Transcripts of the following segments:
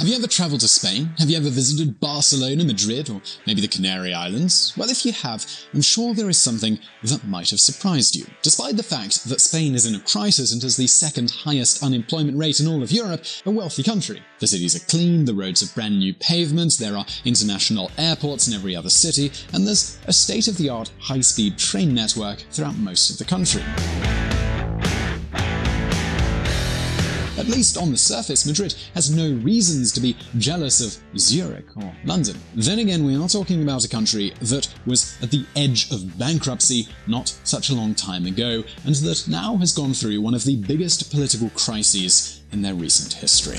Have you ever travelled to Spain? Have you ever visited Barcelona, Madrid, or maybe the Canary Islands? Well, if you have, I'm sure there is something that might have surprised you. Despite the fact that Spain is in a crisis and has the second highest unemployment rate in all of Europe, a wealthy country. The cities are clean, the roads have brand new pavements, there are international airports in every other city, and there's a state-of-the-art high-speed train network throughout most of the country. At least on the surface, Madrid has no reasons to be jealous of Zurich or London. Then again, we are talking about a country that was at the edge of bankruptcy not such a long time ago, and that now has gone through one of the biggest political crises in their recent history.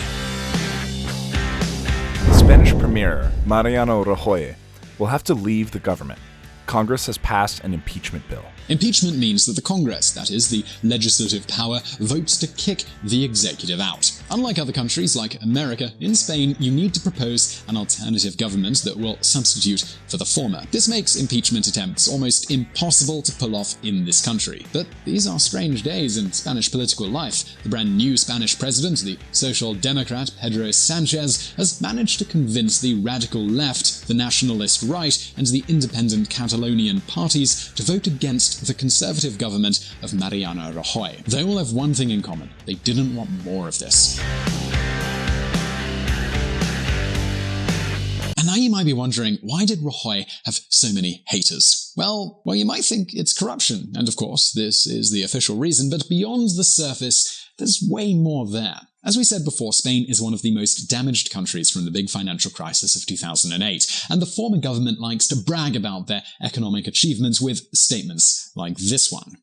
The Spanish Premier, Mariano Rajoy, will have to leave the government. Congress has passed an impeachment bill. Impeachment means that the Congress, that is, the legislative power, votes to kick the executive out. Unlike other countries like America, in Spain you need to propose an alternative government that will substitute for the former. This makes impeachment attempts almost impossible to pull off in this country. But these are strange days in Spanish political life. The brand new Spanish president, the social democrat Pedro Sanchez, has managed to convince the radical left, the nationalist right, and the independent Catalonian parties to vote against the conservative government of Mariano Rajoy. They all have one thing in common: they didn't want more of this. And now you might be wondering, why did Rajoy have so many haters? Well, you might think it's corruption, and of course this is the official reason, but beyond the surface, there's way more there. As we said before, Spain is one of the most damaged countries from the big financial crisis of 2008, and the former government likes to brag about their economic achievements with statements like this one.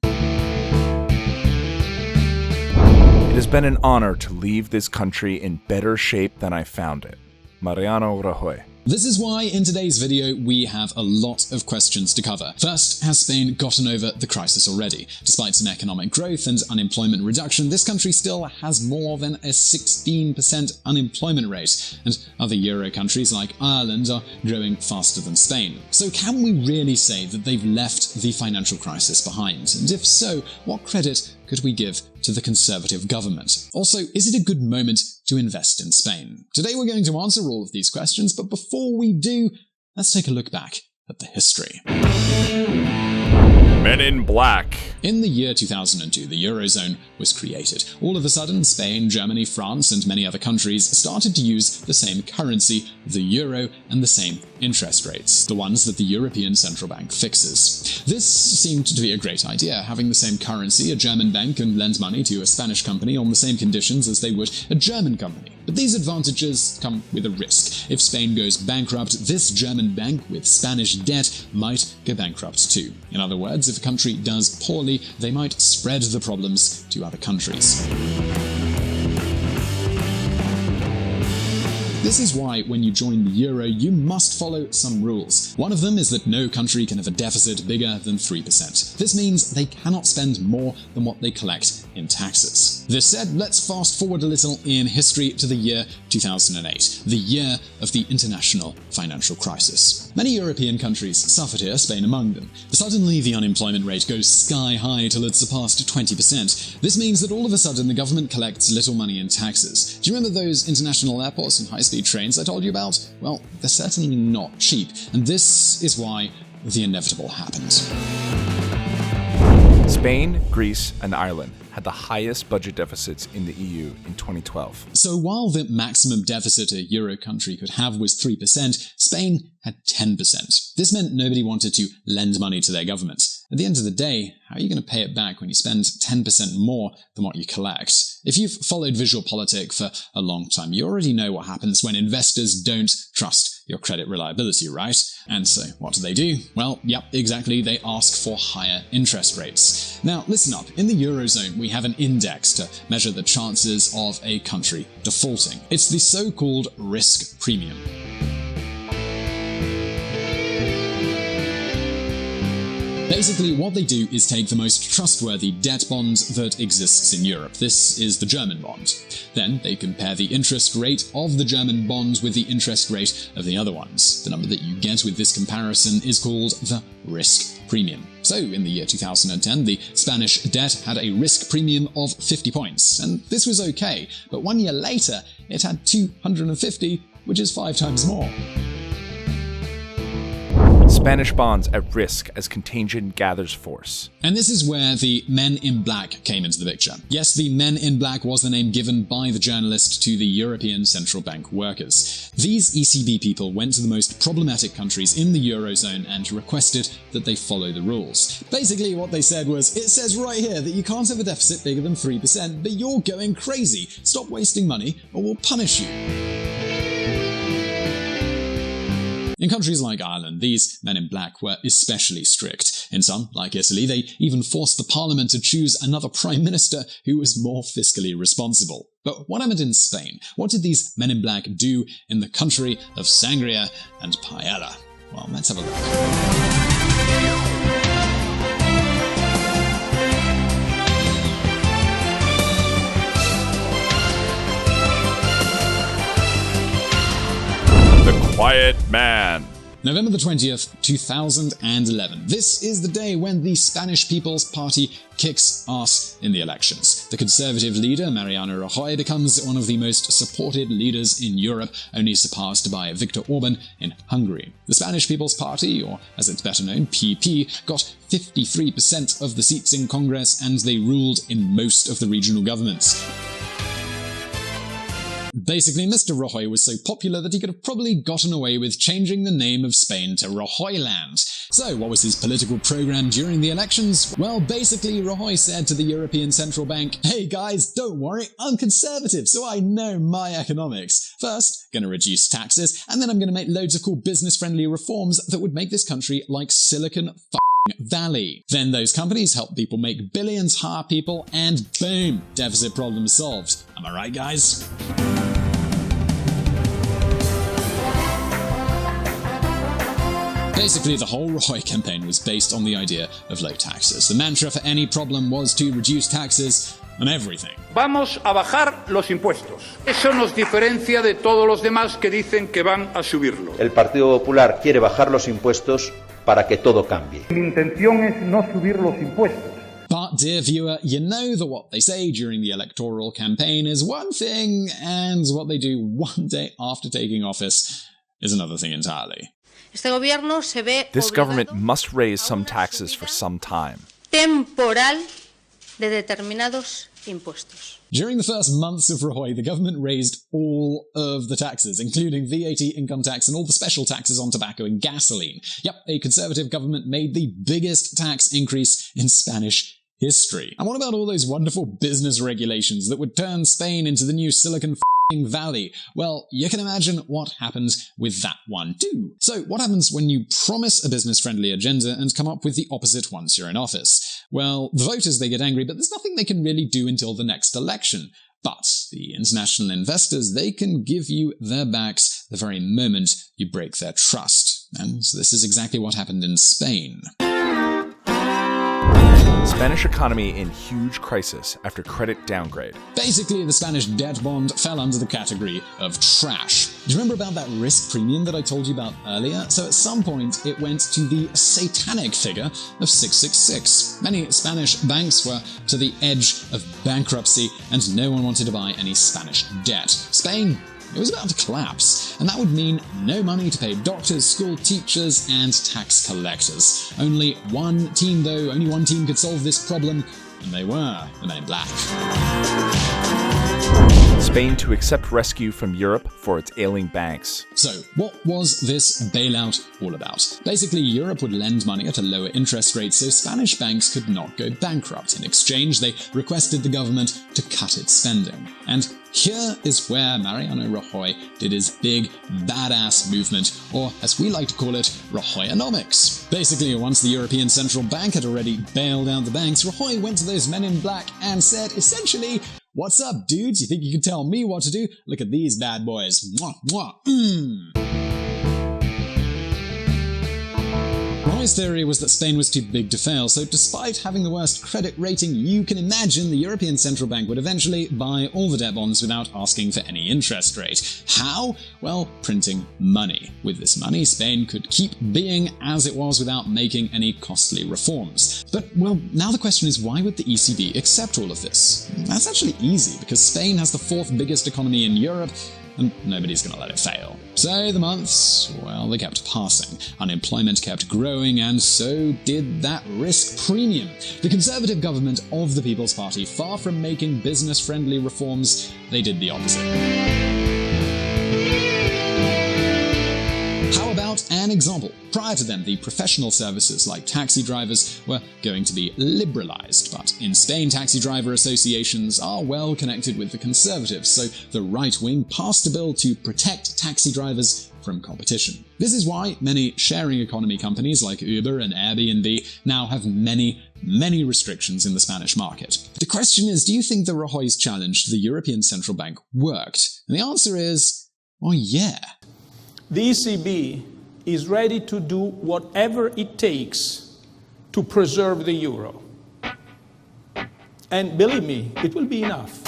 It has been an honor to leave this country in better shape than I found it. Mariano Rajoy. This is why in today's video we have a lot of questions to cover. First, has Spain gotten over the crisis already? Despite some economic growth and unemployment reduction, this country still has more than a 16% unemployment rate, and other Euro countries like Ireland are growing faster than Spain. So can we really say that they've left the financial crisis behind? And if so, what credit could we give to the Conservative government? Also, is it a good moment to invest in Spain? Today we're going to answer all of these questions, but before we do, let's take a look back at the history. Men in Black. In the year 2002, the Eurozone was created. All of a sudden, Spain, Germany, France, and many other countries started to use the same currency, the euro, and the same interest rates, the ones that the European Central Bank fixes. This seemed to be a great idea. Having the same currency, a German bank can lend money to a Spanish company on the same conditions as they would a German company. But these advantages come with a risk. If Spain goes bankrupt, this German bank with Spanish debt might go bankrupt too. In other words, if a country does poorly, they might spread the problems to other countries. This is why when you join the euro, you must follow some rules. One of them is that no country can have a deficit bigger than 3%. This means they cannot spend more than what they collect in taxes. This said, let's fast forward a little in history to the year 2008, the year of the international financial crisis. Many European countries suffered here, Spain among them. Suddenly, the unemployment rate goes sky high till it surpassed 20%. This means that all of a sudden the government collects little money in taxes. Do you remember those international airports and high-speed trains I told you about? Well, they're certainly not cheap, and this is why the inevitable happens. Spain, Greece, and Ireland had the highest budget deficits in the EU in 2012. So while the maximum deficit a euro country could have was 3%, Spain had 10%. This meant nobody wanted to lend money to their government. At the end of the day, how are you going to pay it back when you spend 10% more than what you collect? If you've followed VisualPolitik for a long time, you already know what happens when investors don't trust your credit reliability, right? And so what do? Well, yep, exactly, they ask for higher interest rates. Now, listen up. In the Eurozone, we have an index to measure the chances of a country defaulting. It's the so-called risk premium. Basically, what they do is take the most trustworthy debt bond that exists in Europe. This is the German bond. Then they compare the interest rate of the German bond with the interest rate of the other ones. The number that you get with this comparison is called the risk premium. So, in the year 2010, the Spanish debt had a risk premium of 50 points, and this was okay, but 1 year later, it had 250, which is 5 times more. Spanish bonds at risk as contagion gathers force. And this is where the Men in Black came into the picture. Yes, the Men in Black was the name given by the journalist to the European Central Bank workers. These ECB people went to the most problematic countries in the Eurozone and requested that they follow the rules. Basically, what they said was, it says right here that you can't have a deficit bigger than 3%, but you're going crazy. Stop wasting money or we'll punish you. In countries like Ireland, these Men in Black were especially strict. In some, like Italy, they even forced the parliament to choose another prime minister who was more fiscally responsible. But what happened in Spain? What did these Men in Black do in the country of sangria and paella? Well, let's have a look. Quiet Man. November the 20th, 2011. This is the day when the Spanish People's Party kicks ass in the elections. The conservative leader, Mariano Rajoy, becomes one of the most supported leaders in Europe, only surpassed by Viktor Orban in Hungary. The Spanish People's Party, or as it's better known, PP, got 53% of the seats in Congress, and they ruled in most of the regional governments. Basically, Mr. Rajoy was so popular that he could have probably gotten away with changing the name of Spain to Rajoyland. So, what was his political program during the elections? Well, basically, Rajoy said to the European Central Bank, "Hey guys, don't worry, I'm conservative, so I know my economics. First, gonna reduce taxes, and then I'm gonna make loads of cool business-friendly reforms that would make this country like Silicon Valley. Then those companies help people make billions, hire people, and boom, deficit problem solved. Am I right, guys?" Basically, the whole Rajoy campaign was based on the idea of low taxes. The mantra for any problem was to reduce taxes on everything. Vamos a bajar los impuestos. Eso nos diferencia de todos los demás que dicen que van a subirlo. El Partido Popular quiere bajar los impuestos para que todo cambie. Mi intención es no subir los impuestos. But, dear viewer, you know that what they say during the electoral campaign is one thing, and what they do one day after taking office is another thing entirely. This government must raise some taxes for some time. Temporal de determinados impuestos. During the first months of Rajoy, the government raised all of the taxes, including VAT, income tax, and all the special taxes on tobacco and gasoline. Yep, a conservative government made the biggest tax increase in Spanish history. And what about all those wonderful business regulations that would turn Spain into the new Silicon Valley? Well, you can imagine what happened with that one too. So what happens when you promise a business-friendly agenda and come up with the opposite once you're in office? Well, the voters, they get angry, but there's nothing they can really do until the next election. But the international investors, they can give you their backs the very moment you break their trust. And this is exactly what happened in Spain. Spanish economy in huge crisis after credit downgrade. Basically, the Spanish debt bond fell under the category of trash. Do you remember about that risk premium that I told you about earlier? So at some point, it went to the satanic figure of 666. Many Spanish banks were to the edge of bankruptcy, and no one wanted to buy any Spanish debt. Spain, it was about to collapse, and that would mean no money to pay doctors, school teachers, and tax collectors. Only one team could solve this problem, and they were the Men in Black. Spain to accept rescue from Europe for its ailing banks. So, what was this bailout all about? Basically, Europe would lend money at a lower interest rate so Spanish banks could not go bankrupt. In exchange, they requested the government to cut its spending. And here is where Mariano Rajoy did his big, badass movement, or as we like to call it, Rajoyonomics. Basically, once the European Central Bank had already bailed out the banks, Rajoy went to those Men in Black and said, essentially, "What's up, dudes? You think you can tell me what to do? Look at these bad boys. Mwah, mwah, Rajoy Rajoy's theory was that Spain was too big to fail, so despite having the worst credit rating you can imagine, the European Central Bank would eventually buy all the debt bonds without asking for any interest rate. How? Well, printing money. With this money, Spain could keep being as it was without making any costly reforms. But, well, now the question is, why would the ECB accept all of this? That's actually easy, because Spain has the fourth biggest economy in Europe, and nobody's going to let it fail. So the months, well, they kept passing. Unemployment kept growing, and so did that risk premium. The Conservative government of the People's Party, far from making business-friendly reforms, they did the opposite. How about an example? Prior to them, the professional services like taxi drivers were going to be liberalized, but in Spain, taxi driver associations are well connected with the Conservatives, so the right wing passed a bill to protect taxi drivers from competition. This is why many sharing economy companies like Uber and Airbnb now have many restrictions in the Spanish market. The question is, do you think that Rajoy's challenge to the European Central Bank worked? And the answer is, well, yeah. The ECB is ready to do whatever it takes to preserve the euro. And believe me, it will be enough.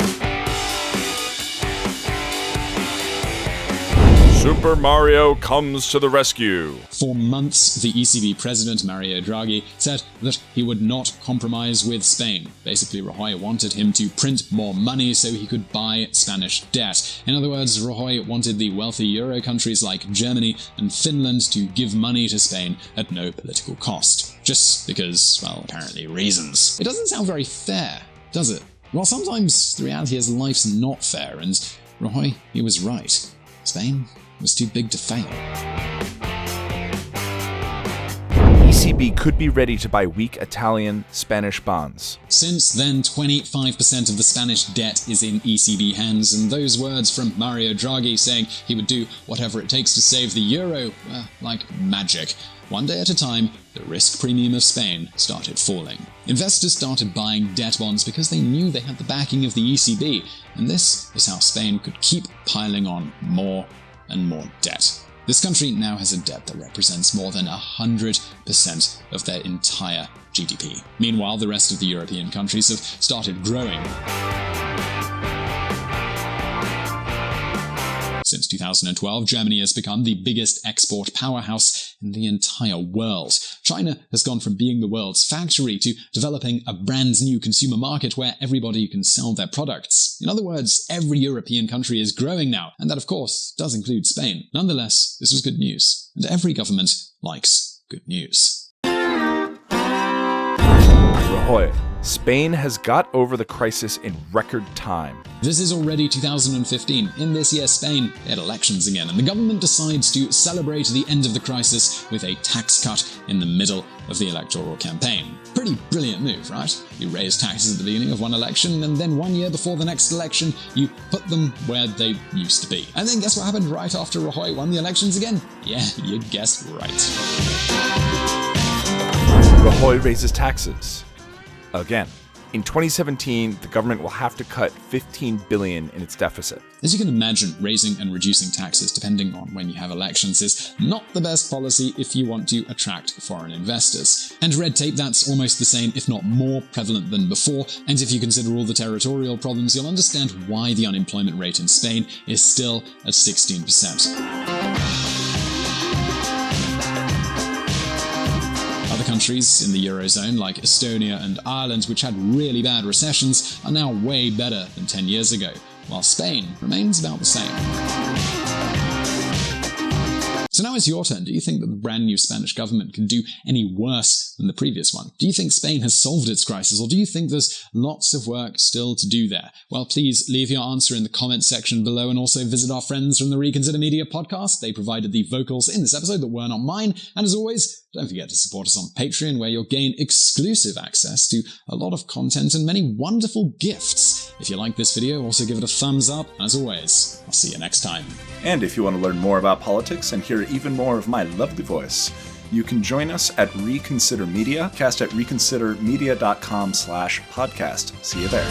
Super Mario comes to the rescue. For months, the ECB president, Mariano Draghi, said that he would not compromise with Spain. Basically, Rajoy wanted him to print more money so he could buy Spanish debt. In other words, Rajoy wanted the wealthy Euro countries like Germany and Finland to give money to Spain at no political cost. Just because, well, apparently reasons. It doesn't sound very fair, does it? Well, sometimes the reality is life's not fair, and Rajoy, he was right. Spain was too big to fail. ECB could be ready to buy weak Italian, Spanish bonds. Since then, 25% of the Spanish debt is in ECB hands, and those words from Mario Draghi saying he would do whatever it takes to save the euro were like magic. One day at a time, the risk premium of Spain started falling. Investors started buying debt bonds because they knew they had the backing of the ECB, and this is how Spain could keep piling on more and more debt. This country now has a debt that represents more than 100% of their entire GDP. Meanwhile, the rest of the European countries have started growing. Since 2012, Germany has become the biggest export powerhouse in the entire world. China has gone from being the world's factory to developing a brand new consumer market where everybody can sell their products. In other words, every European country is growing now, and that of course does include Spain. Nonetheless, this was good news, and every government likes good news. Rajoy, Spain has got over the crisis in record time. This is already 2015. In this year, Spain had elections again, and the government decides to celebrate the end of the crisis with a tax cut in the middle of the electoral campaign. Pretty brilliant move, right? You raise taxes at the beginning of one election, and then 1 year before the next election, you put them where they used to be. And then guess what happened right after Rajoy won the elections again? Yeah, you guessed right. Rajoy raises taxes. Again. In 2017, the government will have to cut $15 billion in its deficit. As you can imagine, raising and reducing taxes depending on when you have elections is not the best policy if you want to attract foreign investors. And red tape, that's almost the same, if not more prevalent than before, and if you consider all the territorial problems, you'll understand why the unemployment rate in Spain is still at 16%. Countries in the Eurozone like Estonia and Ireland, which had really bad recessions, are now way better than 10 years ago, while Spain remains about the same. So now it's your turn. Do you think that the brand new Spanish government can do any worse than the previous one? Do you think Spain has solved its crisis, or do you think there's lots of work still to do there? Well, please leave your answer in the comments section below, and also visit our friends from the Reconsider Media podcast. They provided the vocals in this episode that were not mine. And as always, don't forget to support us on Patreon, where you'll gain exclusive access to a lot of content and many wonderful gifts. If you like this video, also give it a thumbs up. As always, I'll see you next time. And if you want to learn more about politics and hear even more of my lovely voice, you can join us at Reconsider Media, cast at reconsidermedia.com/podcast. See you there.